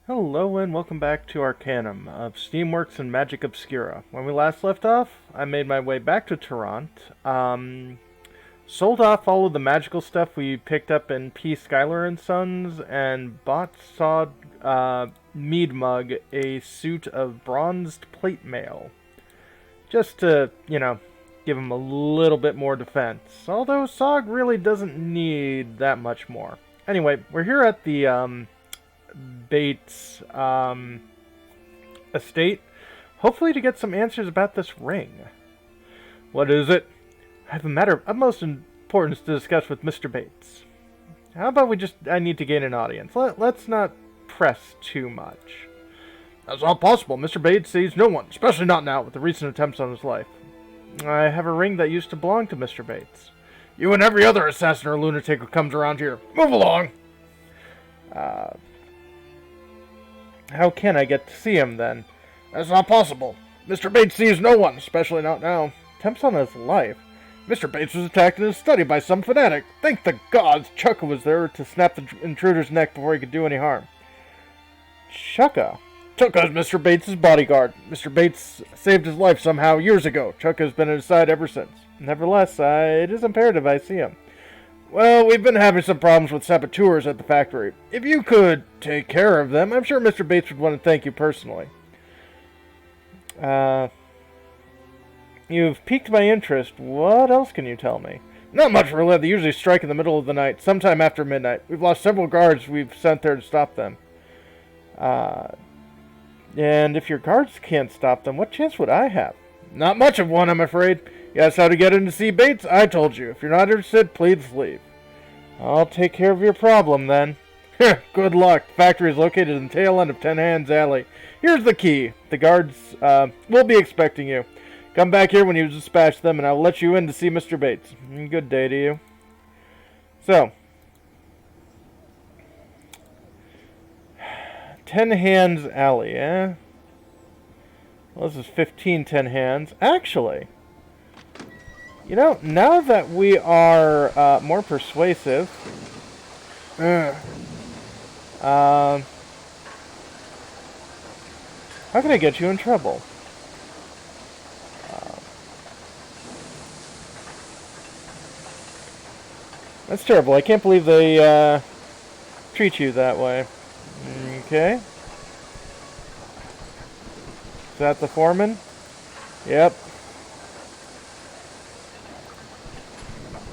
Hello and welcome back to Arcanum of Steamworks and Magic Obscura. When we last left off, I made my way back to Toronto, sold off all of the magical stuff we picked up in P. Schuyler and Sons, and bought Sawed Mead Mug a suit of bronzed plate mail. Just to, give him a little bit more defense. Although Sog really doesn't need that much more. Anyway, we're here at the, Bates estate, hopefully to get some answers about this ring. What is it? I have a matter of utmost importance to discuss with Mr. Bates. How about I need to gain an audience. Let's not press too much. That's not possible. Mr. Bates sees no one, especially not now with the recent attempts on his life. I have a ring that used to belong to Mr. Bates. You and every other assassin or lunatic who comes around here. Move along! How can I get to see him, then? That's not possible. Mr. Bates sees no one, especially not now. Attempts on his life. Mr. Bates was attacked in his study by some fanatic. Thank the gods Chukka was there to snap the intruder's neck before he could do any harm. Chukka? Chukka is Mr. Bates' bodyguard. Mr. Bates saved his life somehow years ago. Chukka has been at his side ever since. Nevertheless, it is imperative I see him. Well, we've been having some problems with saboteurs at the factory. If you could take care of them, I'm sure Mr. Bates would want to thank you personally. You've piqued my interest. What else can you tell me? Not much, Roulette. They usually strike in the middle of the night, sometime after midnight. We've lost several guards we've sent there to stop them. And if your guards can't stop them, what chance would I have? Not much of one, I'm afraid. You asked how to get in to see Bates? I told you. If you're not interested, please leave. I'll take care of your problem, then. Good luck. The factory is located in the tail end of Ten Hands Alley. Here's the key. The guards will be expecting you. Come back here when you dispatch them, and I'll let you in to see Mr. Bates. Good day to you. So, Ten Hands Alley, eh? Well, this is 15 Ten Hands. Actually, now that we are more persuasive, how can I get you in trouble? That's terrible. I can't believe they treat you that way. Okay. Is that the foreman? Yep.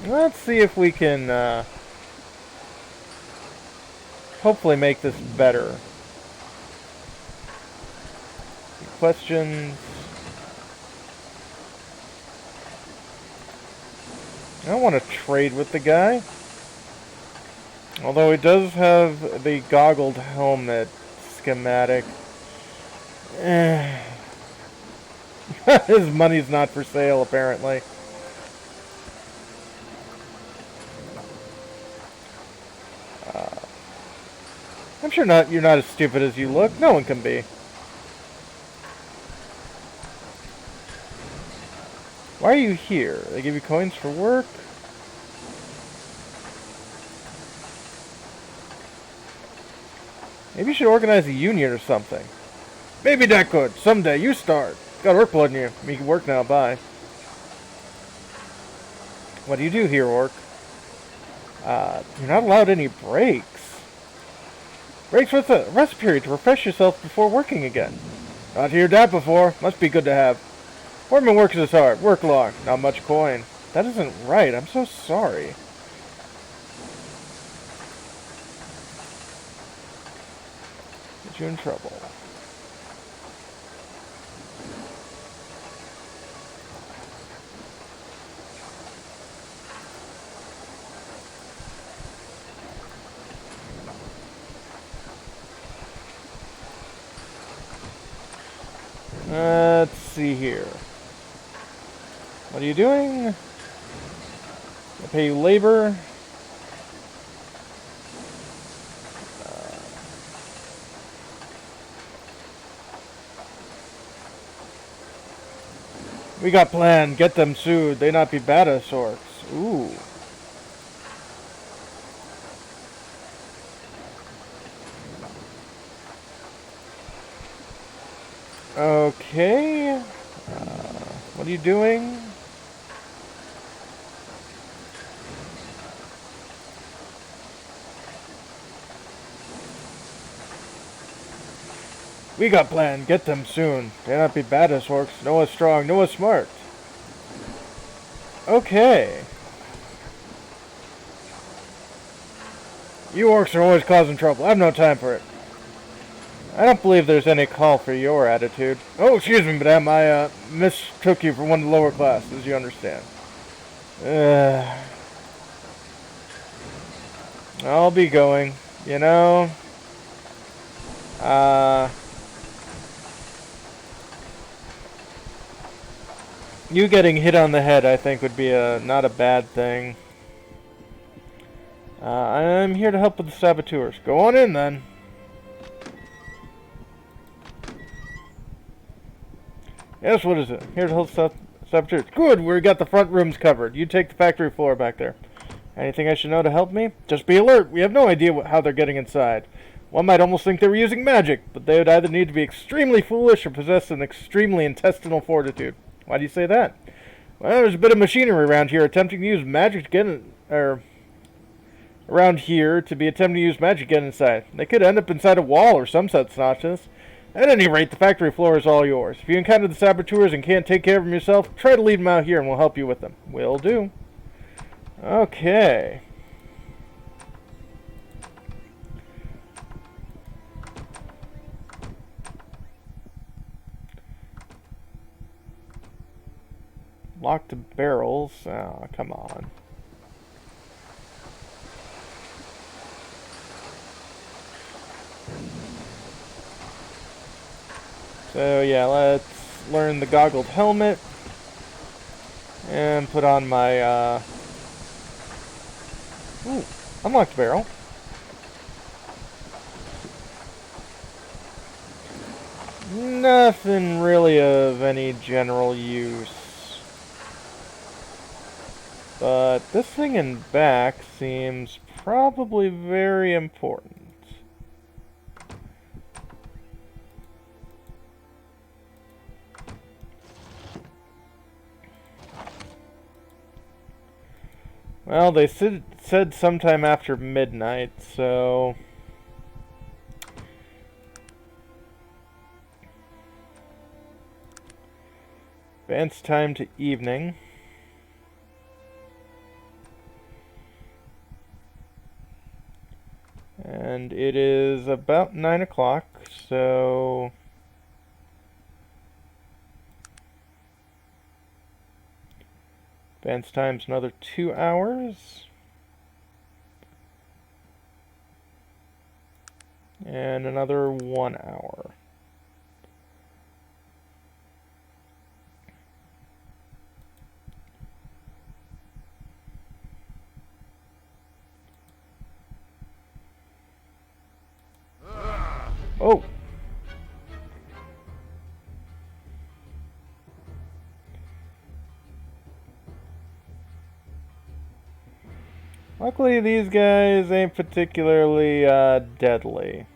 Let's see if we can hopefully make this better. Questions. I don't want to trade with the guy. Although he does have the goggled helmet schematic. His money's not for sale, apparently. I'm sure you're not as stupid as you look. No one can be. Why are you here? They give you coins for work? Maybe you should organize a union or something. Maybe that could. Someday. You start. Got work blood in you. You can work now. Bye. What do you do here, Orc? You're not allowed any breaks. Breaks with a rest period to refresh yourself before working again. Not heard that before. Must be good to have. Foreman works his hard. Work long. Not much coin. That isn't right. I'm so sorry. Get you in trouble. Let's see here. What are you doing? I pay you labor. We got plan. Get them sued. They not be badass orcs. Ooh. Okay. What are you doing? We got plan. Get them soon. They not be bad as orcs. Noah's strong. Noah's smart. Okay. You orcs are always causing trouble. I have no time for it. I don't believe there's any call for your attitude. Oh, excuse me, madame. I mistook you for one of the lower classes, you understand. I'll be going. You know, you getting hit on the head, I think, would be not a bad thing. I'm here to help with the saboteurs. Go on in, then. Yes, what is it? Here to help saboteurs. Good, we got the front rooms covered. You take the factory floor back there. Anything I should know to help me? Just be alert. We have no idea how they're getting inside. One might almost think they were using magic, but they would either need to be extremely foolish or possess an extremely intestinal fortitude. Why do you say that? Well, there's a bit of machinery around here attempting to use magic to get in, around here to be attempting to use magic to get inside. They could end up inside a wall or some such nonsense. At any rate, the factory floor is all yours. If you encounter the saboteurs and can't take care of them yourself, try to lead them out here and we'll help you with them. Will do. Okay. Locked barrels. Oh, come on. So yeah, let's learn the goggled helmet and put on my ooh, unlocked barrel. Nothing really of any general use. But this thing in back seems probably very important. Well, they said sometime after midnight, so... advance time to evening. And it is about 9 o'clock, so... advance time's another 2 hours. And another 1 hour. Oh! Luckily, these guys ain't particularly deadly.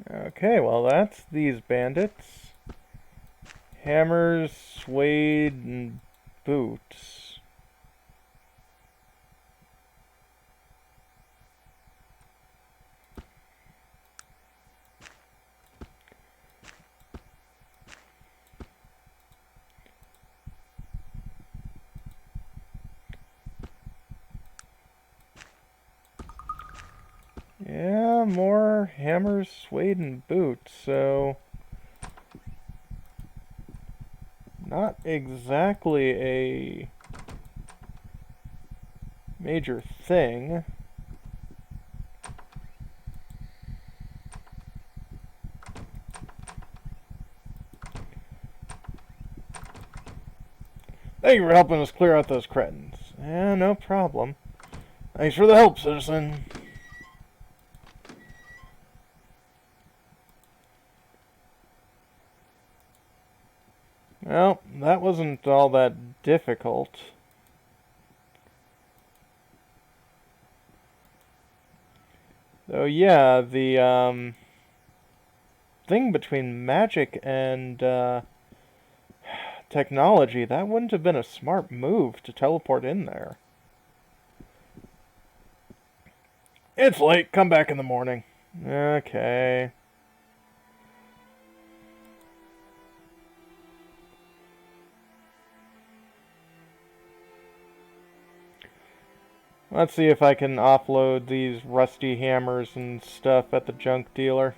Okay, well that's these bandits. Hammers, suede, and boots. Yeah, more armor, hammers, suede, and boots, so not exactly a major thing. Thank you for helping us clear out those cretins. Yeah, no problem. Thanks for the help, citizen. Well, that wasn't all that difficult. Though, yeah, the thing between magic and technology, that wouldn't have been a smart move to teleport in there. It's late. Come back in the morning. Okay. Let's see if I can offload these rusty hammers and stuff at the junk dealer.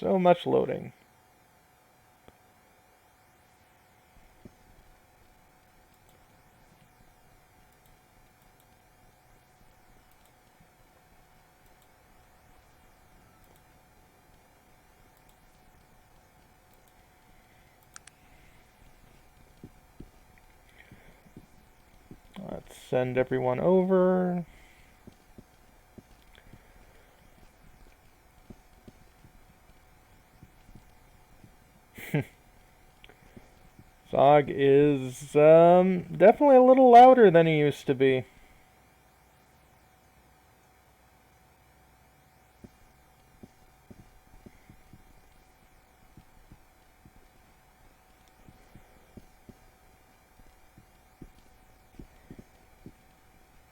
So much loading. Let's send everyone over. Zog is definitely a little louder than he used to be.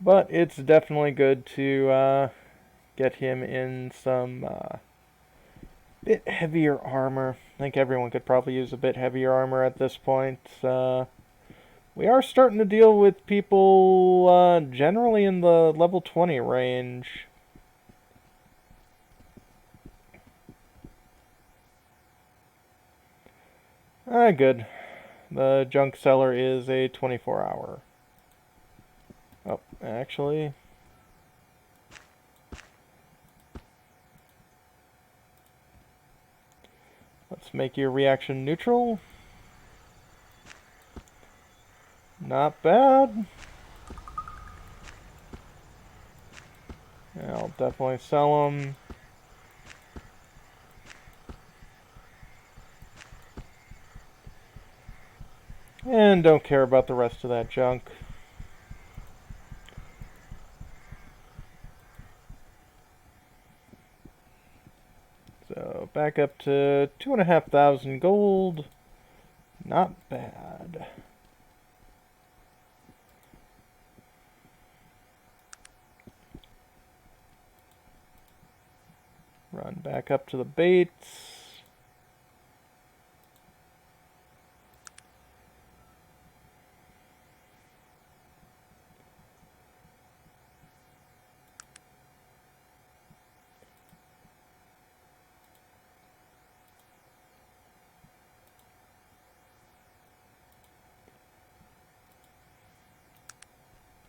But it's definitely good to get him in some bit heavier armor. I think everyone could probably use a bit heavier armor at this point. We are starting to deal with people generally in the level 20 range. Good. The junk seller is a 24-hour. Oh, actually... let's make your reaction neutral. Not bad. Yeah, I'll definitely sell them. And don't care about the rest of that junk. So back up to 2,500 gold. Not bad. Run back up to the baits.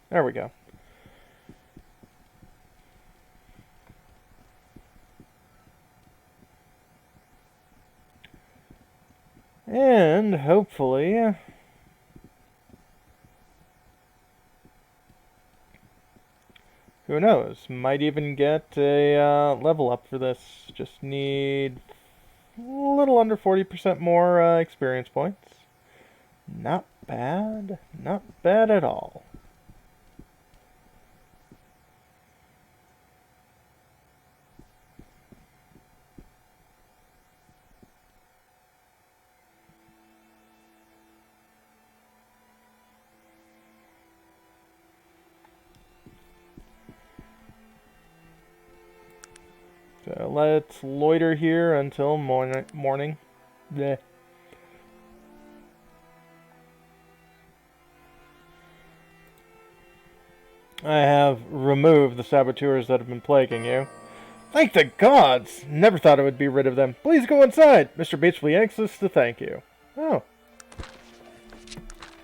There we go. And hopefully who knows, might even get a level up for this. Just need a little under 40% more experience points. Not bad. Not bad at all. So let's loiter here until morning. Bleh. I have removed the saboteurs that have been plaguing you. Thank the gods! Never thought I would be rid of them. Please go inside. Mr. Bates will be anxious to thank you. Oh.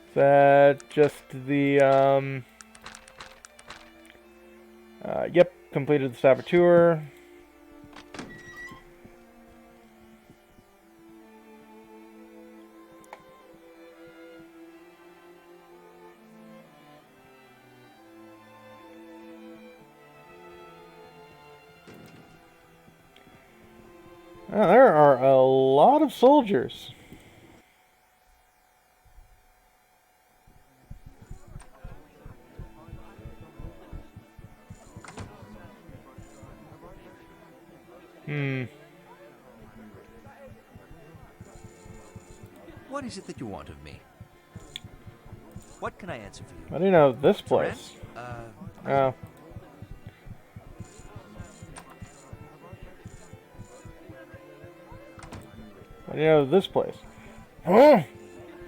Is that just the, yep, completed the saboteur. Oh, there are a lot of soldiers. What is it that you want of me? What can I answer for you? How do you know this place? Oh. How do you know this place? Huh?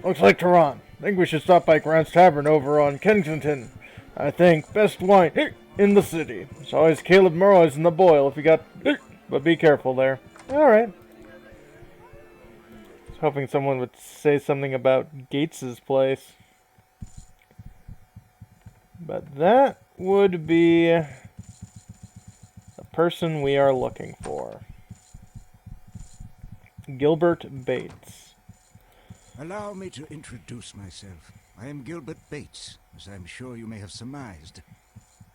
Looks like Tehran. Think we should stop by Grant's Tavern over on Kensington. I think best wine in the city. There's always Caleb Murray's in the boil if you got... But be careful there. Alright. I was hoping someone would say something about Gates's place. But that would be the person we are looking for. Gilbert Bates. Allow me to introduce myself. I am Gilbert Bates, as I'm sure you may have surmised.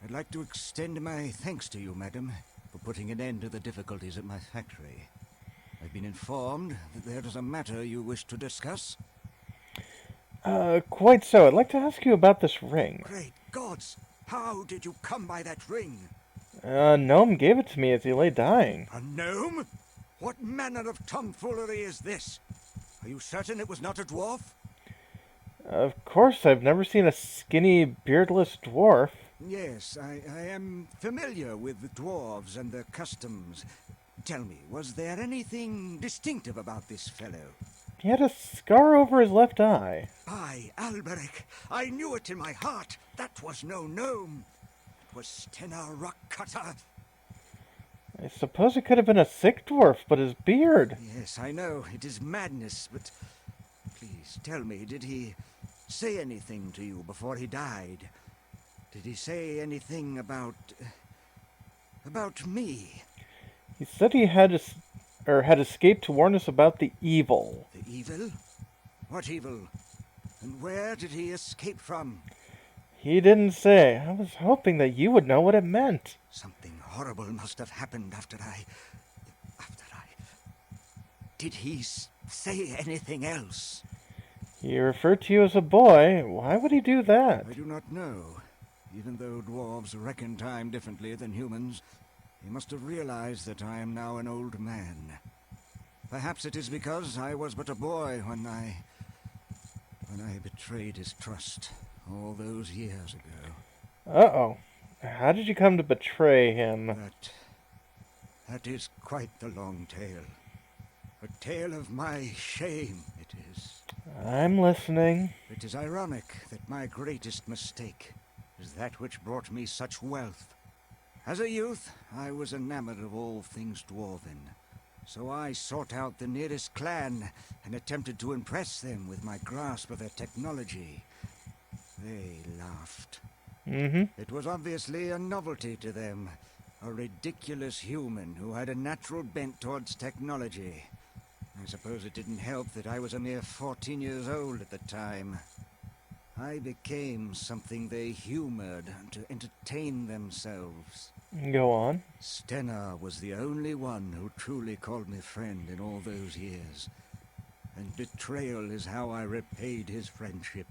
I'd like to extend my thanks to you, madam, for putting an end to the difficulties at my factory. I've been informed that there is a matter you wish to discuss. Quite so. I'd like to ask you about this ring. Great gods! How did you come by that ring? Gnome gave it to me as he lay dying. A gnome? What manner of tomfoolery is this? Are you certain it was not a dwarf? Of course, I've never seen a skinny, beardless dwarf. Yes, I am familiar with the dwarves and their customs. Tell me, was there anything distinctive about this fellow? He had a scar over his left eye. By Alberic, I knew it in my heart. That was no gnome. It was Stena Rockcutter. I suppose it could have been a sick dwarf, but his beard... Yes, I know, it is madness, but... Please, tell me, did he say anything to you before he died? Did he say anything about me? He said he had escaped to warn us about the evil. The evil? What evil? And where did he escape from? He didn't say. I was hoping that you would know what it meant. Something horrible must have happened after I... Did he say anything else? He referred to you as a boy. Why would he do that? I do not know. Even though dwarves reckon time differently than humans, he must have realized that I am now an old man. Perhaps it is because I was but a boy when I betrayed his trust all those years ago. Uh-oh. How did you come to betray him? That is quite the long tale. A tale of my shame, it is. I'm listening. It is ironic that my greatest mistake is that which brought me such wealth. As a youth, I was enamored of all things dwarven, so I sought out the nearest clan and attempted to impress them with my grasp of their technology. They laughed. It was obviously a novelty to them, a ridiculous human who had a natural bent towards technology. I suppose it didn't help that I was a mere 14 years old at the time. I became something they humored to entertain themselves. Go on. Stena was the only one who truly called me friend in all those years. And betrayal is how I repaid his friendship.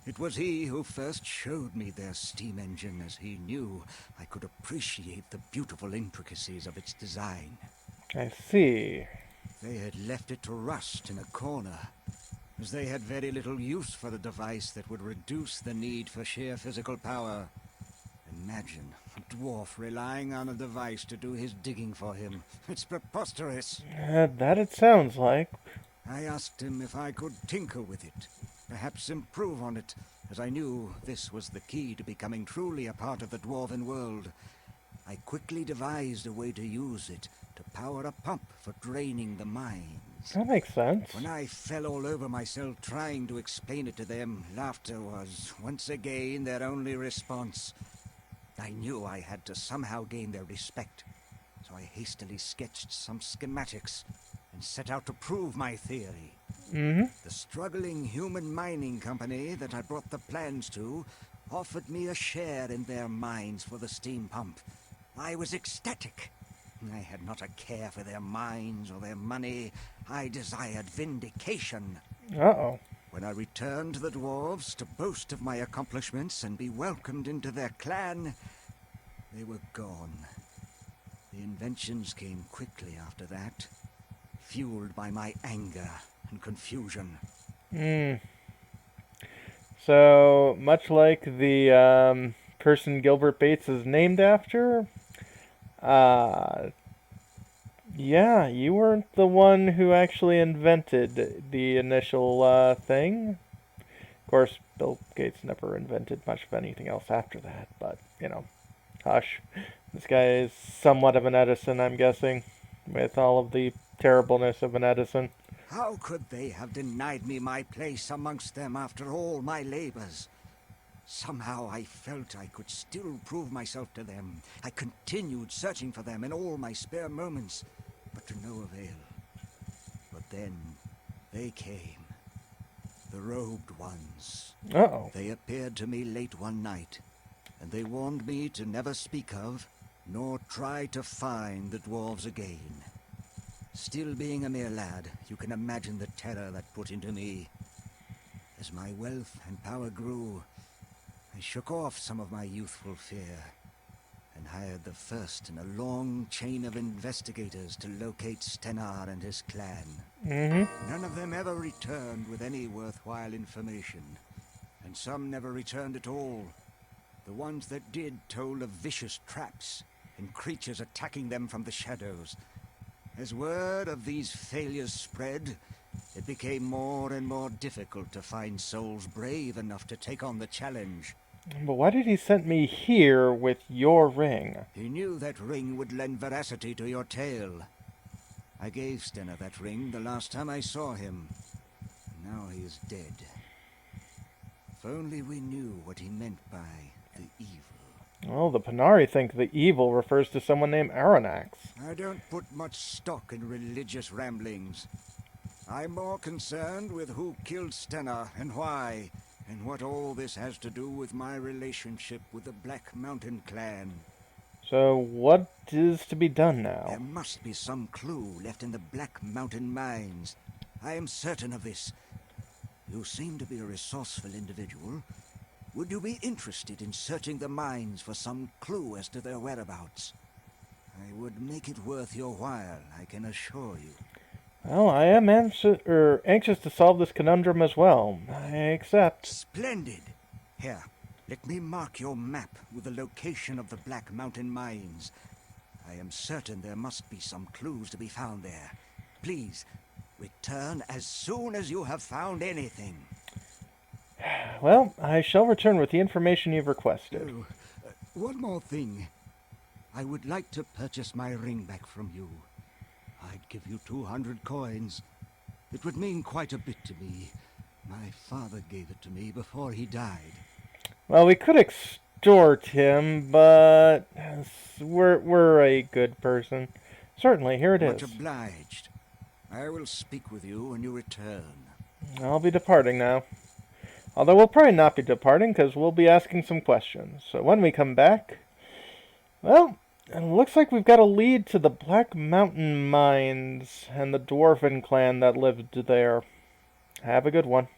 It was he who first showed me their steam engine, as he knew I could appreciate the beautiful intricacies of its design. I see. They had left it to rust in a corner, as they had very little use for a device that would reduce the need for sheer physical power. Imagine a dwarf relying on a device to do his digging for him. It's preposterous. That it sounds like. I asked him if I could tinker with it, perhaps improve on it, as I knew this was the key to becoming truly a part of the dwarven world. I quickly devised a way to use it to power a pump for draining the mines. That makes sense. When I fell all over myself trying to explain it to them, laughter was once again their only response. I knew I had to somehow gain their respect, so I hastily sketched some schematics and set out to prove my theory. Mm-hmm. The struggling human mining company that I brought the plans to offered me a share in their mines for the steam pump. I was ecstatic. I had not a care for their mines or their money. I desired vindication. Uh-oh. When I returned to the dwarves to boast of my accomplishments and be welcomed into their clan, they were gone. The inventions came quickly after that, fueled by my anger and confusion. So, much like the person Gilbert Bates is named after, yeah, you weren't the one who actually invented the initial thing. Of course, Bill Gates never invented much of anything else after that, but, hush. This guy is somewhat of an Edison, I'm guessing, with all of the terribleness of an Edison. How could they have denied me my place amongst them after all my labors? Somehow I felt I could still prove myself to them. I continued searching for them in all my spare moments, but to no avail. But then they came. The robed ones. Uh-oh. They appeared to me late one night, and they warned me to never speak of, nor try to find the dwarves again. Still being a mere lad, you can imagine the terror that put into me. As my wealth and power grew, I shook off some of my youthful fear and hired the first in a long chain of investigators to locate Stenar and his clan. None of them ever returned with any worthwhile information, and some never returned at all. The ones that did told of vicious traps and creatures attacking them from the shadows. As word of these failures spread, it became more and more difficult to find souls brave enough to take on the challenge. But why did he send me here with your ring? He knew that ring would lend veracity to your tale. I gave Stenner that ring the last time I saw him. Now he is dead. If only we knew what he meant by the evil. Well, the Panari think the evil refers to someone named Aranax. I don't put much stock in religious ramblings. I'm more concerned with who killed Stenner and why, and what all this has to do with my relationship with the Black Mountain clan. So what is to be done now? There must be some clue left in the Black Mountain mines. I am certain of this. You seem to be a resourceful individual. Would you be interested in searching the mines for some clue as to their whereabouts? I would make it worth your while, I can assure you. Well, I am anxious to solve this conundrum as well. I accept. Splendid! Here, let me mark your map with the location of the Black Mountain mines. I am certain there must be some clues to be found there. Please, return as soon as you have found anything. Well, I shall return with the information you've requested. Oh, one more thing. I would like to purchase my ring back from you. I'd give you 200 coins. It would mean quite a bit to me. My father gave it to me before he died. Well, we could extort him, but we're a good person. Certainly, here it is. Much obliged. I will speak with you when you return. I'll be departing now. Although we'll probably not be departing, because we'll be asking some questions. So when we come back, well, it looks like we've got a lead to the Black Mountain Mines and the Dwarven clan that lived there. Have a good one.